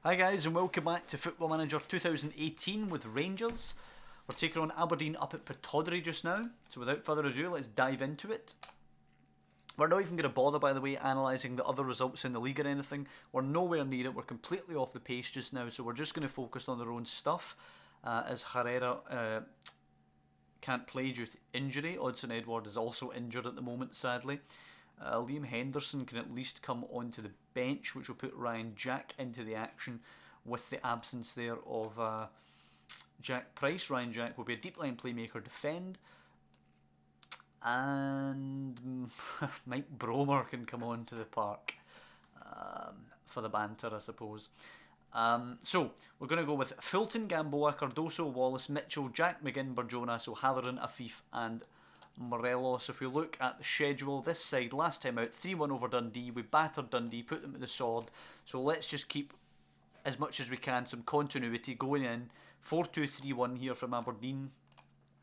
Hi guys and welcome back to Football Manager 2018 with Rangers. We're taking on Aberdeen up at Pittodrie just now, so without further ado let's dive into it. We're not even going to bother, by the way, analysing the other results in the league or anything. We're nowhere near it, we're completely off the pace just now, so we're just going to focus on their own stuff as Herrera can't play due to injury. Odsonne Edouard is also injured at the moment, sadly. Liam Henderson can at least come onto the bench, which will put Ryan Jack into the action with the absence there of Jack Price. Ryan Jack will be a deep line playmaker, defend. And Mike Bromer can come on to the park for the banter, I suppose. So we're going to go with Fulton, Gamboa, Cardoso, Wallace, Mitchell, Jack, McGinn, Barjonas, O'Halloran, Afif and Morelos. If we look at the schedule, this side last time out 3-1 over Dundee. We battered Dundee, put them to the sword, so let's just keep as much as we can some continuity going in. 4-2-3-1 here from Aberdeen.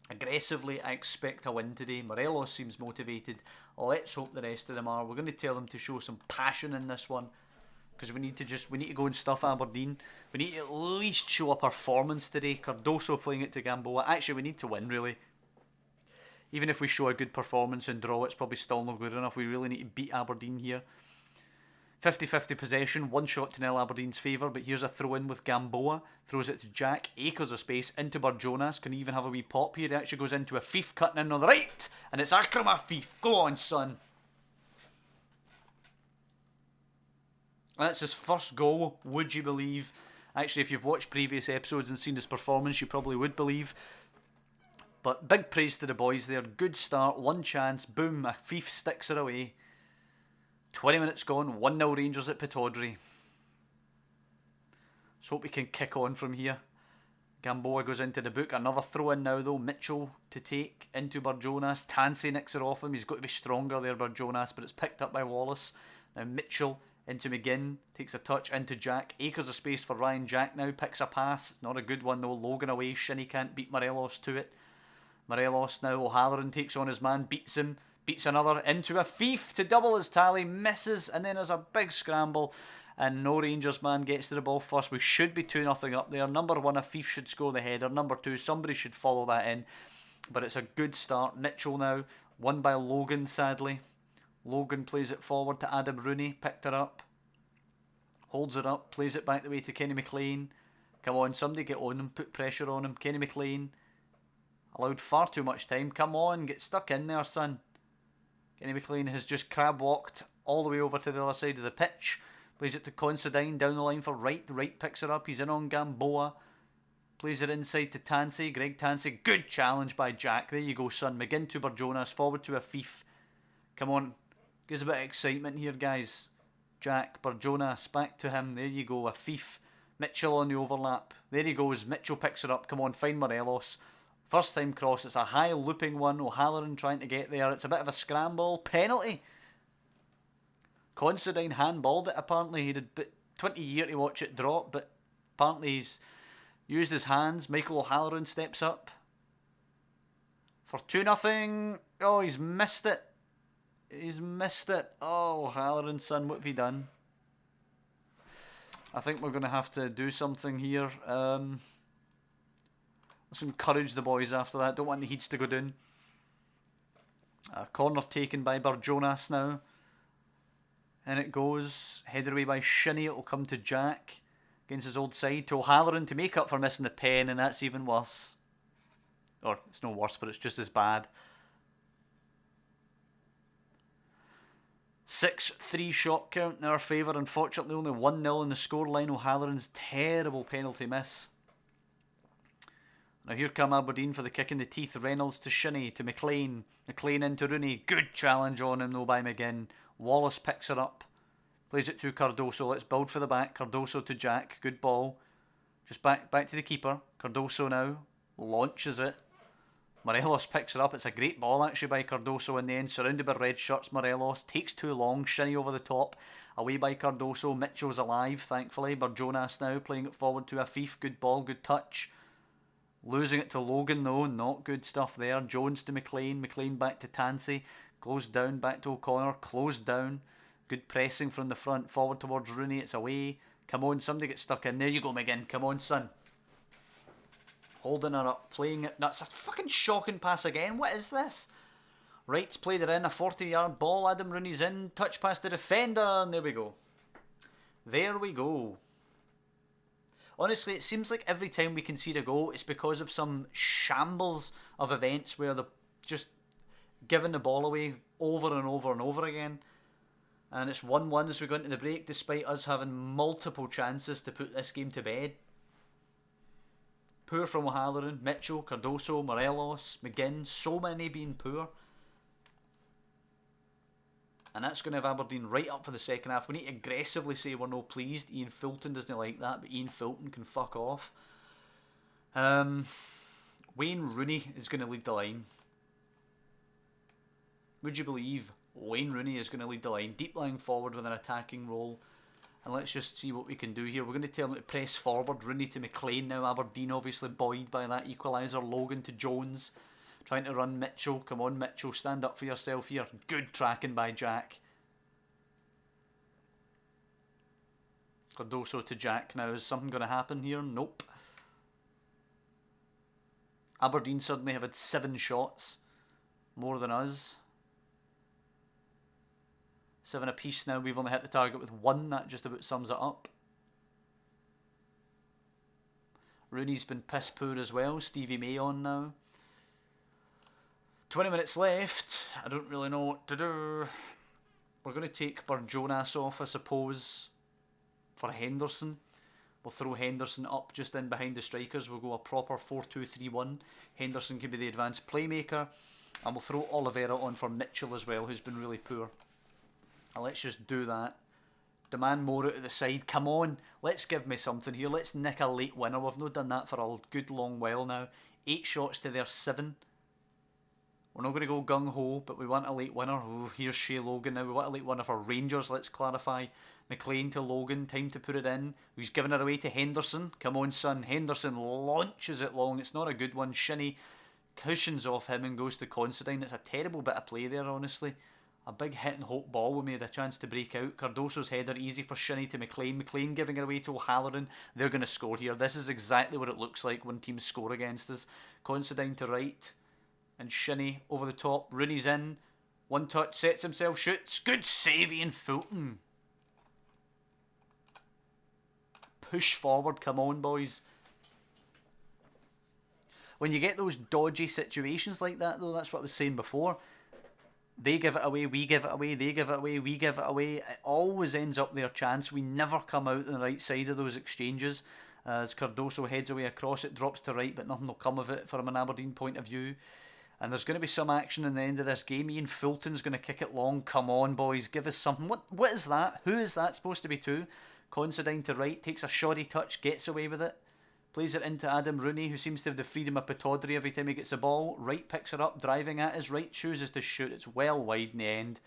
Aggressively, I expect a win today. Morelos seems motivated. Let's hope the rest of them are. We're going to tell them to show some passion in this one, because we need to go and stuff Aberdeen. We need to at least show a performance today. Cardoso playing it to Gamboa. Actually, we need to win, really. Even if we show a good performance and draw, it's probably still not good enough. We really need to beat Aberdeen here. 50-50 possession, 1-0 Aberdeen's favour, but here's a throw in with Gamboa. Throws it to Jack, acres of space, into Barjonas. Can even have a wee pop here. It actually goes into Afif, cutting in on the right. And it's Akram Afif. Go on, son. That's his first goal, would you believe? Actually, if you've watched previous episodes and seen his performance, you probably would believe. But big praise to the boys there. Good start, one chance, boom, Afif sticks it away. 20 minutes gone, 1-0 Rangers at Pittodrie. Let's hope we can kick on from here. Gamboa goes into the book. Another throw in now though. Mitchell to take into Barjonas. Tansey nicks it off him. He's got to be stronger there, Barjonas, but it's picked up by Wallace. Now Mitchell into McGinn. Takes a touch into Jack. Acres of space for Ryan Jack now. Picks a pass. It's not a good one though. Logan away. Shinnie can't beat Morelos to it. Morelos now, O'Halloran takes on his man, beats him, beats another, into Afif to double his tally, misses, and then there's a big scramble, and no Rangers man gets to the ball first. We should be 2-0 up there. Number one, Afif should score the header. Number two, somebody should follow that in, but it's a good start. Mitchell now, won by Logan, sadly. Logan plays it forward to Adam Rooney, picked her up, holds it up, plays it back the way to Kenny McLean. Come on, somebody get on him, put pressure on him. Kenny McLean allowed far too much time. Come on, get stuck in there, son. Kenny McLean has just crab walked all the way over to the other side of the pitch. Plays it to Considine down the line for Wright. Wright picks it up. He's in on Gamboa. Plays it inside to Tansey. Greg Tansey. Good challenge by Jack. There you go, son. McGinn to Barjonas. Forward to Afif. Come on. Gives a bit of excitement here, guys. Jack. Barjonas. Back to him. There you go. Afif. Mitchell on the overlap. There he goes. Mitchell picks it up. Come on. Find Morelos. First time cross, it's a high looping one. O'Halloran trying to get there. It's a bit of a scramble. Penalty. Considine handballed it apparently. He did 20 years to watch it drop, but apparently he's used his hands. Michael O'Halloran steps up for 2-0. Oh, he's missed it. He's missed it. Oh, O'Halloran, son, what have you done? I think we're going to have to do something here. Let's encourage the boys after that. Don't want the heats to go down. Corner taken by Barjonas now. And it goes. Headed away by Shinnie. It will come to Jack against his old side. To O'Halloran to make up for missing the pen. And that's even worse. Or it's no worse, but it's just as bad. 6-3 shot count in our favour. Unfortunately only 1-0 in the scoreline. O'Halloran's terrible penalty miss. Now here come Aberdeen for the kick in the teeth. Reynolds to Shinnie, to McLean. McLean into Rooney. Good challenge on him though by McGinn. Wallace picks her up. Plays it to Cardoso. Let's build for the back. Cardoso to Jack. Good ball. Just back to the keeper. Cardoso now. Launches it. Morelos picks her up. It's a great ball actually by Cardoso in the end. Surrounded by red shirts. Morelos takes too long. Shinnie over the top. Away by Cardoso. Mitchell's alive thankfully. Barjonas now playing it forward to Afif. Good ball. Good touch. Losing it to Logan though, not good stuff there. Jones to McLean, McLean back to Tansey, closed down, back to O'Connor, closed down. Good pressing from the front, forward towards Rooney, it's away. Come on, somebody get stuck in. There you go, McGinn. Come on, son. Holding her up, playing it. That's a fucking shocking pass again. What is this? Wright's played it in. A 40-yard ball. Adam Rooney's in. Touch past the defender. And there we go. There we go. Honestly, it seems like every time we concede a goal, it's because of some shambles of events where they're just giving the ball away over and over and over again. And it's 1-1 as we go into the break, despite us having multiple chances to put this game to bed. Poor from O'Halloran, Mitchell, Cardoso, Morelos, McGinn, so many being poor. And that's going to have Aberdeen right up for the second half. We need to aggressively say we're no pleased. Ian Fulton doesn't like that, but Ian Fulton can fuck off. Wayne Rooney is going to lead the line. Would you believe Wayne Rooney is going to lead the line? Deep lying forward with an attacking role. And let's just see what we can do here. We're going to tell him to press forward. Rooney to McLean now. Aberdeen obviously buoyed by that equaliser. Logan to Jones. Trying to run Mitchell. Come on, Mitchell. Stand up for yourself here. Good tracking by Jack. Cardoso to Jack now. Is something going to happen here? Nope. Aberdeen suddenly have had 7 shots. More than us. 7 apiece now. We've only hit the target with 1. That just about sums it up. Rooney's been piss poor as well. Stevie May on now. 20 minutes left. I don't really know what to do. We're going to take Barjonas off, I suppose, for Henderson. We'll throw Henderson up just in behind the strikers. We'll go a proper 4-2-3-1. Henderson can be the advanced playmaker. And we'll throw Oliveira on for Mitchell as well, who's been really poor. And let's just do that. Demand more out of the side. Come on, let's give me something here. Let's nick a late winner. We've not done that for a good long while now. 8 shots to their 7. We're not going to go gung-ho, but we want a late winner. Oh, here's Shea Logan now. We want a late winner for Rangers, let's clarify. McLean to Logan, time to put it in. He's giving it away to Henderson. Come on, son. Henderson launches it long. It's not a good one. Shinnie cushions off him and goes to Considine. It's a terrible bit of play there, honestly. A big hit and hope ball we made a chance to break out. Cardoso's header easy for Shinnie to McLean. McLean giving it away to O'Halloran. They're going to score here. This is exactly what it looks like when teams score against us. Considine to right. And Shinnie over the top. Rooney's in. One touch, sets himself, shoots. Good save, Ian Fulton. Push forward, come on, boys. When you get those dodgy situations like that, though, that's what I was saying before. They give it away, we give it away, they give it away, we give it away. It always ends up their chance. We never come out on the right side of those exchanges. As Cardoso heads away across, it drops to right, but nothing will come of it from an Aberdeen point of view. And there's going to be some action in the end of this game. Ian Fulton's going to kick it long. Come on, boys, give us something. What is that? Who is that supposed to be to? Considine to right, takes a shoddy touch, gets away with it. Plays it into Adam Rooney, who seems to have the freedom of Pataudry every time he gets the ball. Wright picks her up, driving at his right, chooses to shoot. It's well wide in the end.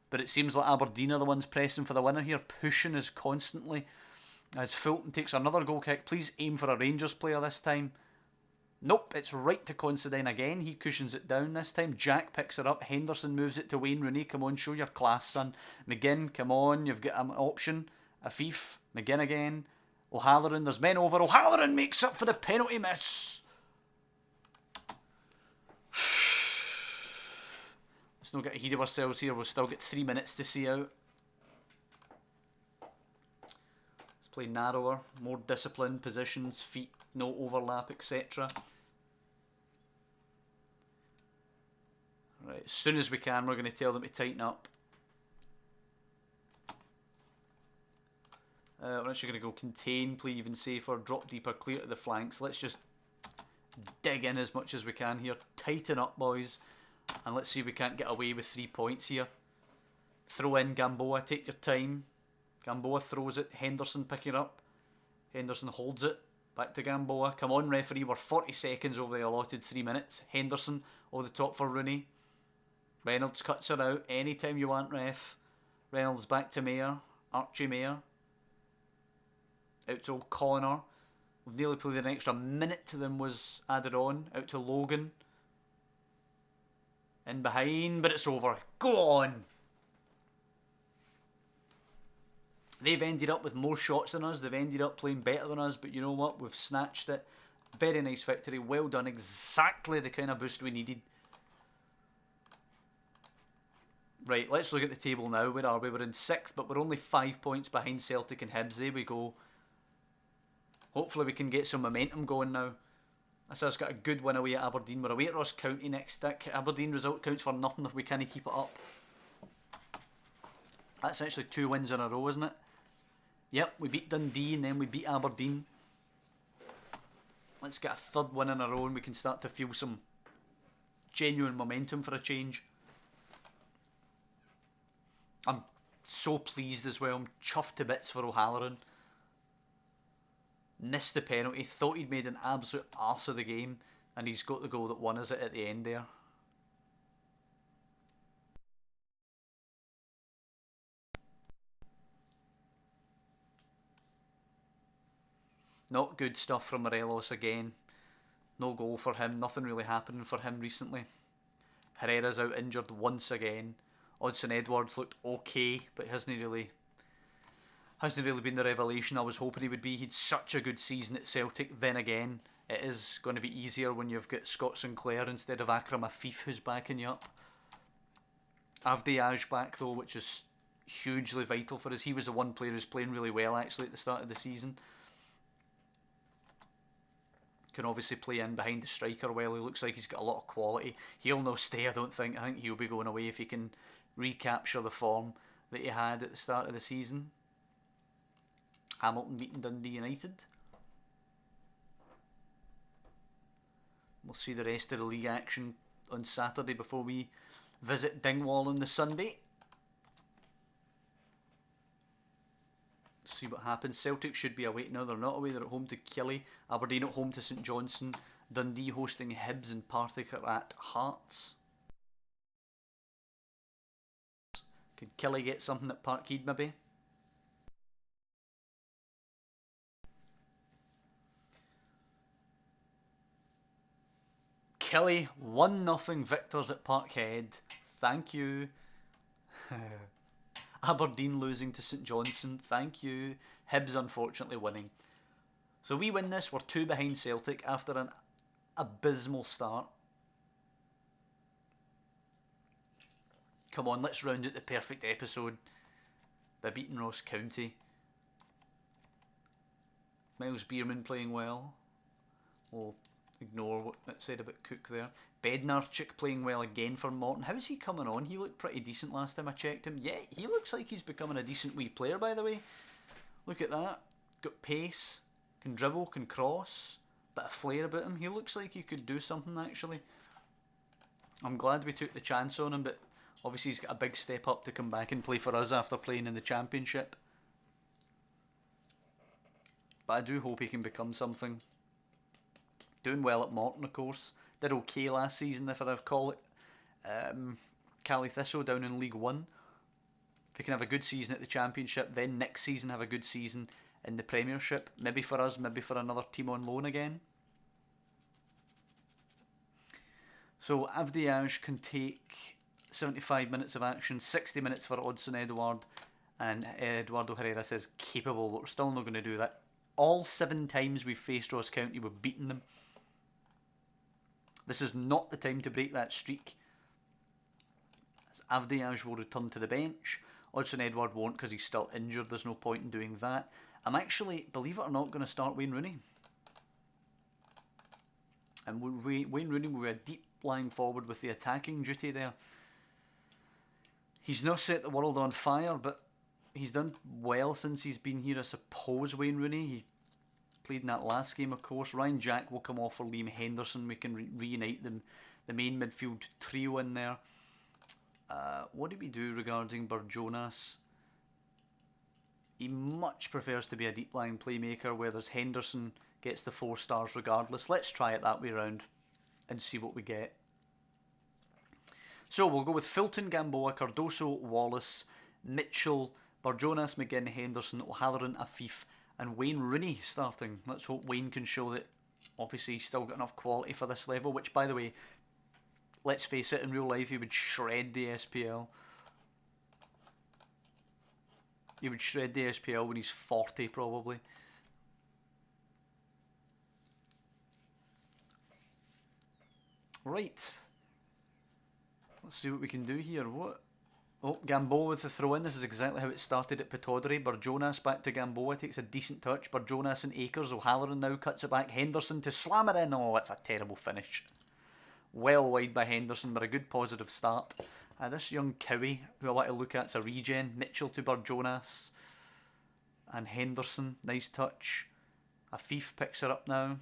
But it seems like Aberdeen are the ones pressing for the winner here, pushing us constantly. As Fulton takes another goal kick. Please aim for a Rangers player this time. Nope, it's right to Considine again. He cushions it down this time. Jack picks it up. Henderson moves it to Wayne Rooney. Come on, show your class, son. McGinn, come on, you've got an option. Afif, McGinn again. O'Halloran, there's men over. O'Halloran makes up for the penalty miss. Let's not get ahead of ourselves here. We'll still get 3 minutes to see out. Let's play narrower, more disciplined positions, feet, no overlap, etc. Right, as soon as we can, we're going to tell them to tighten up. We're actually going to go contain, play even safer, drop deeper, clear to the flanks. Let's just dig in as much as we can here. Tighten up, boys. And let's see if we can't get away with 3 points here. Throw in Gamboa, take your time. Gamboa throws it, Henderson picking it up. Henderson holds it, back to Gamboa. Come on, referee, we're 40 seconds over the allotted 3 minutes. Henderson over the top for Rooney. Reynolds cuts her out, anytime you want, ref. Reynolds back to Mayer, Archie Mayer. Out to O'Connor. We've nearly played an extra minute to them was added on. Out to Logan. In behind, but it's over. Go on! They've ended up with more shots than us. They've ended up playing better than us. But you know what? We've snatched it. Very nice victory. Well done. Exactly the kind of boost we needed. Right, let's look at the table now. Where are we? We're in 6th, but we're only 5 points behind Celtic and Hibs. There we go. Hopefully we can get some momentum going now. This has got a good win away at Aberdeen. We're away at Ross County next. That Aberdeen result counts for nothing if we can't keep it up. That's actually 2 wins in a row, isn't it? Yep, we beat Dundee and then we beat Aberdeen. Let's get a 3rd win in a row and we can start to feel some genuine momentum for a change. I'm so pleased as well. I'm chuffed to bits for O'Halloran. Missed the penalty, thought he'd made an absolute arse of the game, and he's got the goal that won us it at the end there. Not good stuff from Morelos again. No goal for him, nothing really happening for him recently. Herrera's out injured once again. Odsonne Edwards looked okay, but hasn't really been the revelation I was hoping he would be. He'd such a good season at Celtic. Then again, it is going to be easier when you've got Scott Sinclair instead of Akram Afif who's backing you up. Avdiaj back though, which is hugely vital for us. He was the one player who's playing really well actually at the start of the season. Can obviously play in behind the striker well. He looks like he's got a lot of quality. He'll no stay, I don't think. I think he'll be going away if he can recapture the form that he had at the start of the season. Hamilton beating Dundee United. We'll see the rest of the league action on Saturday before we visit Dingwall on the Sunday. See what happens. Celtic should be away. No, they're not away. They're at home to Killie. Aberdeen at home to St Johnstone. Dundee hosting Hibs, and Partick are at Hearts. Could Killie get something at Parkhead maybe? Killie 1-0 victors at Parkhead. Thank you. Aberdeen losing to St Johnstone. Thank you. Hibs unfortunately winning. So we win this. We're 2 behind Celtic after an abysmal start. Come on, let's round out the perfect episode by beating Ross County. Miles Bierman playing well. We'll ignore what it said about Cook there. Bednarchuk playing well again for Morton. How's he coming on? He looked pretty decent last time I checked him. Yeah, he looks like he's becoming a decent wee player, by the way. Look at that. Got pace, can dribble, can cross. Bit of flair about him. He looks like he could do something, actually. I'm glad we took the chance on him, but obviously he's got a big step up to come back and play for us after playing in the Championship. But I do hope he can become something. Doing well at Morton, of course. Did okay last season, if I recall it. Cali Thistle down in League 1. If he can have a good season at the Championship, then next season have a good season in the Premiership. Maybe for us, maybe for another team on loan again. So Avdiaj can take 75 minutes of action, 60 minutes for Odsonne Edouard, and Eduardo Herrera says capable, but we're still not going to do that. All 7 times we've faced Ross County, we've beaten them. This is not the time to break that streak. As Avdiaj will return to the bench. Odsonne Edouard won't because he's still injured. There's no point in doing that. I'm actually, believe it or not, going to start Wayne Rooney. And Wayne Rooney will be a deep lying forward with the attacking duty there. He's not set the world on fire, but he's done well since he's been here, I suppose, Wayne Rooney. He played in that last game, of course. Ryan Jack will come off for Liam Henderson. We can reunite them, the main midfield trio in there. What do we do regarding Burjonas? He much prefers to be a deep line playmaker, whereas Henderson gets the 4 stars regardless. Let's try it that way round and see what we get. So we'll go with Fulton, Gamboa, Cardoso, Wallace, Mitchell, Burjonas, McGinn, Henderson, O'Halloran, Afif, and Wayne Rooney starting. Let's hope Wayne can show that obviously he's still got enough quality for this level, which, by the way, let's face it, in real life he would shred the SPL. He would shred the SPL when he's 40 probably. Right. Let's see what we can do here. What? Oh, Gamboa with the throw in. This is exactly how it started at Pataudry. Barjonas back to Gamboa. Takes a decent touch. Barjonas and Akers. O'Halloran now cuts it back. Henderson to slam it in. Oh, that's a terrible finish. Well wide by Henderson, but a good positive start. This young Cowie, who I want to look at, is a regen. Mitchell to Barjonas. And Henderson. Nice touch. Afif picks her up now.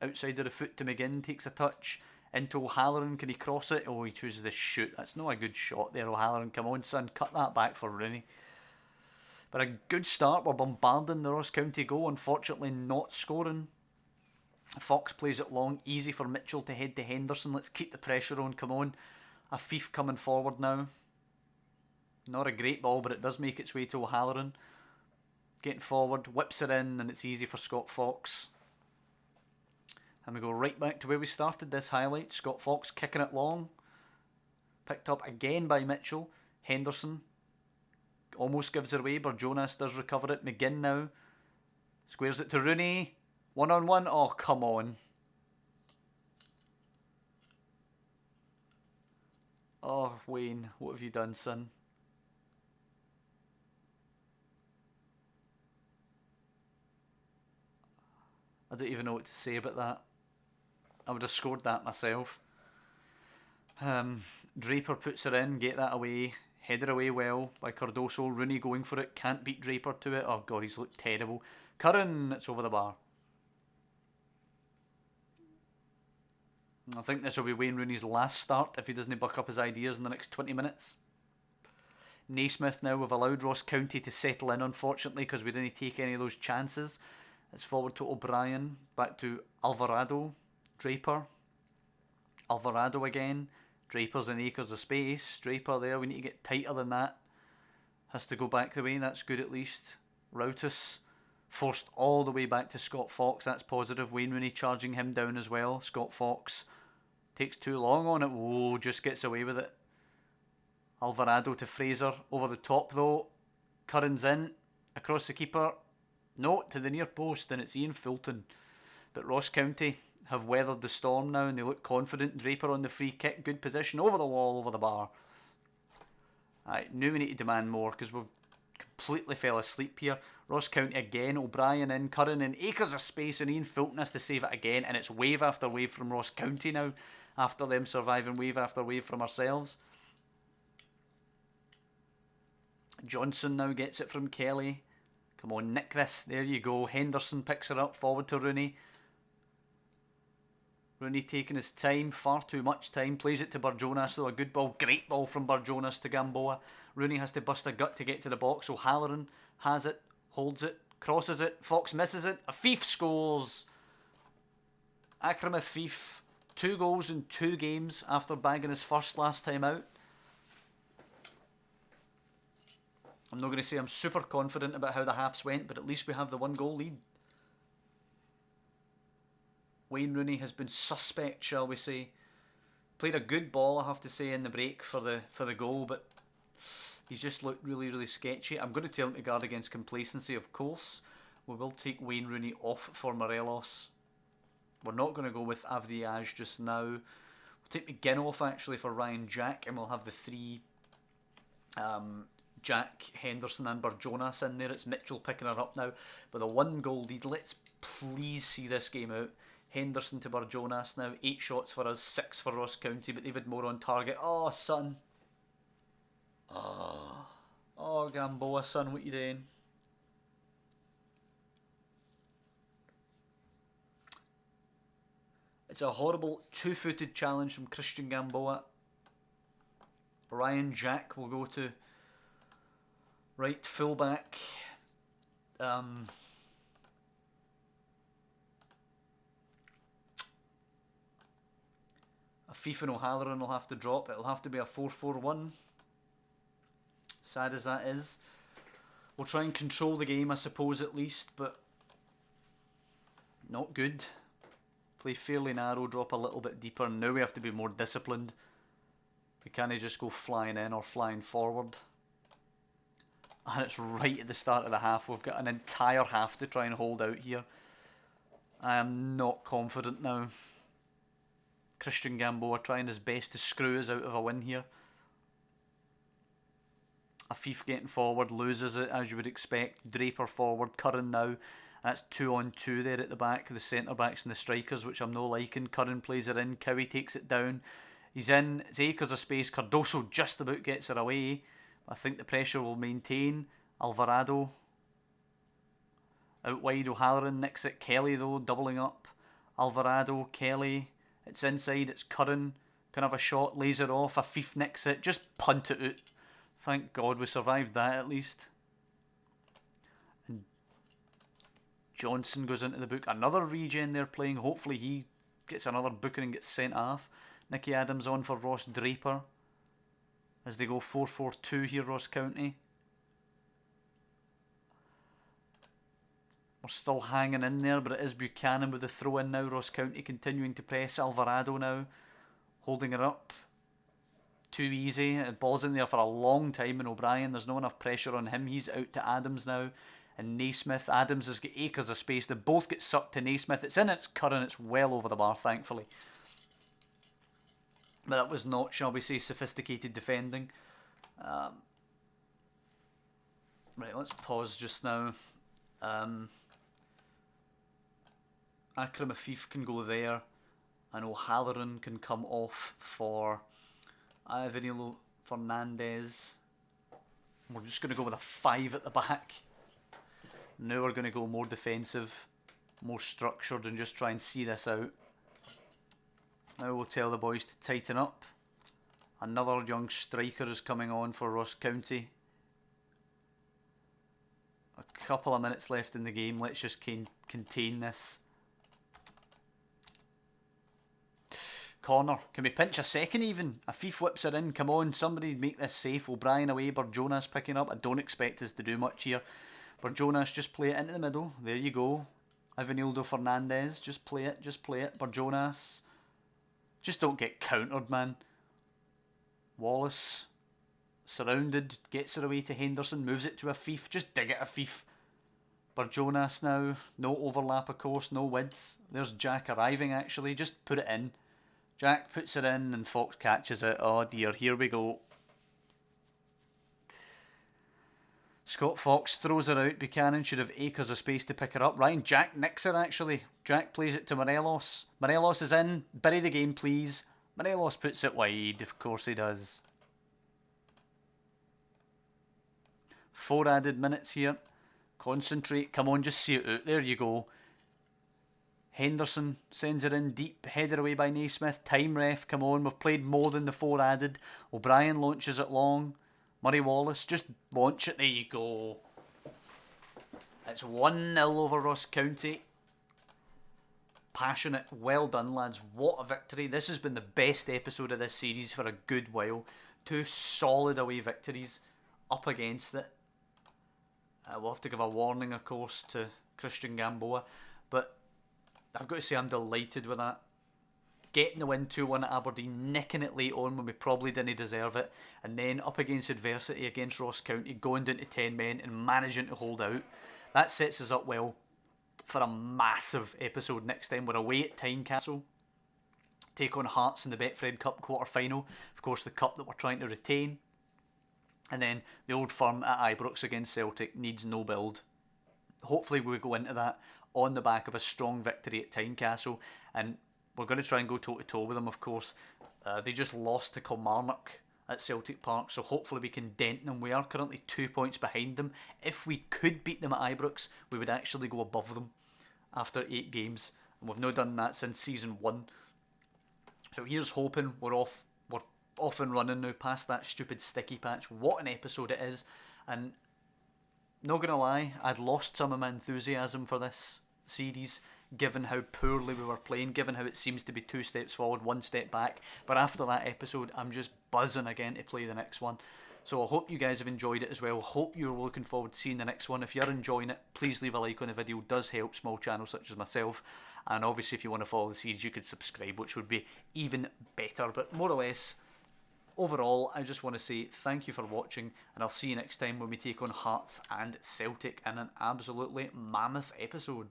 Outside of the foot to McGinn. Takes a touch. Into O'Halloran, can he cross it? Oh, he chooses the shoot. That's not a good shot there, O'Halloran. Come on, son, cut that back for Rooney. But a good start. We're bombarding the Ross County goal, unfortunately not scoring. Fox plays it long, easy for Mitchell to head to Henderson. Let's keep the pressure on, come on. Afif coming forward now. Not a great ball, but it does make its way to O'Halloran. Getting forward, whips it in, and it's easy for Scott Fox. And we go right back to where we started this highlight. Scott Fox kicking it long. Picked up again by Mitchell. Henderson almost gives it away. Barjonas does recover it. McGinn now. Squares it to Rooney. 1-on-1. Oh, come on. Oh, Wayne. What have you done, son? I don't even know what to say about that. I would have scored that myself. Draper puts her in, get that away. Headed away well by Cardoso. Rooney going for it, can't beat Draper to it. Oh god, he's looked terrible. Curran, it's over the bar. I think this will be Wayne Rooney's last start if he doesn't buck up his ideas in the next 20 minutes. Naismith now, we've allowed Ross County to settle in, unfortunately, because we didn't take any of those chances. It's forward to O'Brien, back to Alvarado. Draper. Alvarado again. Draper's in acres of space. Draper there. We need to get tighter than that. Has to go back the way. That's good at least. Routus forced all the way back to Scott Fox. That's positive. Wayne Rooney charging him down as well. Scott Fox takes too long on it. Whoa, just gets away with it. Alvarado to Fraser. Over the top though. Curran's in. Across the keeper. No, to the near post. And it's Ian Fulton. But Ross County have weathered the storm now and they look confident. Draper on the free kick, good position, over the wall, over the bar. I knew we need to demand more because we've completely fell asleep here. Ross County again, O'Brien in, Curran in, acres of space, and Ian Fulton has to save it again, and it's wave after wave from Ross County now, after them surviving wave after wave from ourselves. Johnson now gets it from Kelly. Come on, nick this, there you go. Henderson picks her up, forward to Rooney. Rooney taking his time, far too much time, plays it to Barjonas though, a good ball, great ball from Barjonas to Gamboa. Rooney has to bust a gut to get to the box, O'Halloran has it, holds it, crosses it, Fox misses it, Afif scores! Akram Afif, 2 goals in 2 games after bagging his first last time out. I'm not going to say I'm super confident about how the halves went, but at least we have the 1 goal lead. Wayne Rooney has been suspect, shall we say. Played a good ball, I have to say, in the break for the goal, but he's just looked really, really sketchy. I'm going to tell him to guard against complacency, of course. We will take Wayne Rooney off for Morelos. We're not going to go with Avdiaj just now. We'll take McGinn off, actually, for Ryan Jack, and we'll have the 3... Jack, Henderson and Barjonas in there. It's Mitchell picking her up now with a 1 goal lead. Let's please see this game out. Henderson to Barjonas now. 8 shots for us, 6 for Ross County, but they've had more on target. Oh, son. Oh, Gamboa, son, what you doing? It's a horrible 2-footed challenge from Christian Gamboa. Ryan Jack will go to right fullback. Afif and O'Halloran will have to drop. It'll have to be a 4-4-1. Sad as that is. We'll try and control the game, I suppose, at least, but not good. Play fairly narrow, drop a little bit deeper. Now we have to be more disciplined. We can't just go flying in or flying forward. And it's right at the start of the half. We've got an entire half to try and hold out here. I am not confident now. Christian Gamboa trying his best to screw us out of a win here. Afif getting forward, loses it as you would expect. Draper forward, Curran now. That's 2-on-2 there at the back, the centre backs and the strikers, which I'm no liking. Curran plays it in, Cowie takes it down. He's in, it's acres of space. Cardoso just about gets it away. I think the pressure will maintain. Alvarado out wide, O'Halloran nicks it. Kelly though, doubling up. Alvarado, Kelly, it's inside, it's Curran. Can have a shot, lays it off. Afif nicks it, just punt it out. Thank God we survived that at least. And Johnson goes into the book. Another regen they're playing. Hopefully he gets another booking and gets sent off. Nicky Adams on for Ross Draper. As they go 4-4-2 here, Ross County. We're still hanging in there, but it is Buchanan with the throw in now. Ross County continuing to press. Alvarado now holding it up. Too easy. The ball's in there for a long time, and O'Brien, there's not enough pressure on him. He's out to Adams now. And Naismith. Adams has got acres of space. They both get sucked to Naismith. It's in, it's Curran. It's well over the bar, thankfully. But that was not, shall we say, sophisticated defending. Right, let's pause just now. Akram Afif can go there. And O'Halloran can come off for Ivanilo Fernandez. We're just going to go with a 5 at the back. Now we're going to go more defensive, more structured, and just try and see this out. Now we'll tell the boys to tighten up. Another young striker is coming on for Ross County. A couple of minutes left in the game. Let's just contain this. Corner. Can we pinch a second even? Afif whips it in. Come on, somebody make this safe. O'Brien away. Burjonas picking up. I don't expect us to do much here. Burjonas, just play it into the middle. There you go. Ivanildo Fernandez. Just play it. Just play it. Burjonas. Just don't get countered, man. Wallace. Surrounded. Gets it away to Henderson. Moves it to Afif. Just dig it, Afif. Burjonas now. No overlap, of course. No width. There's Jack arriving, actually. Just put it in. Jack puts it in and Fox catches it. Oh dear, here we go. Scott Fox throws her out. Buchanan should have acres of space to pick her up. Ryan, Jack nicks her actually. Jack plays it to Morelos. Morelos is in. Bury the game, please. Morelos puts it wide. Of course he does. 4 added minutes here. Concentrate. Come on, just see it out. There you go. Henderson sends it in deep, headed away by Naismith. Time ref, come on, we've played more than the 4 added. O'Brien launches it long. Murray Wallace, just launch it, there you go. It's 1-0 over Ross County. Passionate, well done lads, what a victory. This has been the best episode of this series for a good while. 2 solid away victories up against it. We'll have to give a warning, of course, to Christian Gamboa, but I've got to say I'm delighted with that. Getting the win 2-1 at Aberdeen, nicking it late on when we probably didn't deserve it, and then up against adversity against Ross County, going down to 10 men and managing to hold out. That sets us up well for a massive episode next time. We're away at Tynecastle, take on Hearts in the Betfred Cup quarter-final, of course the cup that we're trying to retain, and then the Old Firm at Ibrox against Celtic needs no build. Hopefully we go into that on the back of a strong victory at Tynecastle, and we're going to try and go toe-to-toe with them, of course. They just lost to Kilmarnock at Celtic Park, so hopefully we can dent them. We are currently 2 points behind them. If we could beat them at Ibrox, we would actually go above them after 8 games, and we've not done that since season 1. So here's hoping. We're off and running now, past that stupid sticky patch. What an episode it is, and not gonna lie, I'd lost some of my enthusiasm for this series, given how poorly we were playing, given how it seems to be 2 steps forward, 1 step back. But after that episode, I'm just buzzing again to play the next one. So I hope you guys have enjoyed it as well. Hope you're looking forward to seeing the next one. If you're enjoying it, please leave a like on the video. It does help small channels such as myself. And obviously if you want to follow the series, you could subscribe, which would be even better. But more or less, overall, I just want to say thank you for watching, and I'll see you next time when we take on Hearts and Celtic in an absolutely mammoth episode.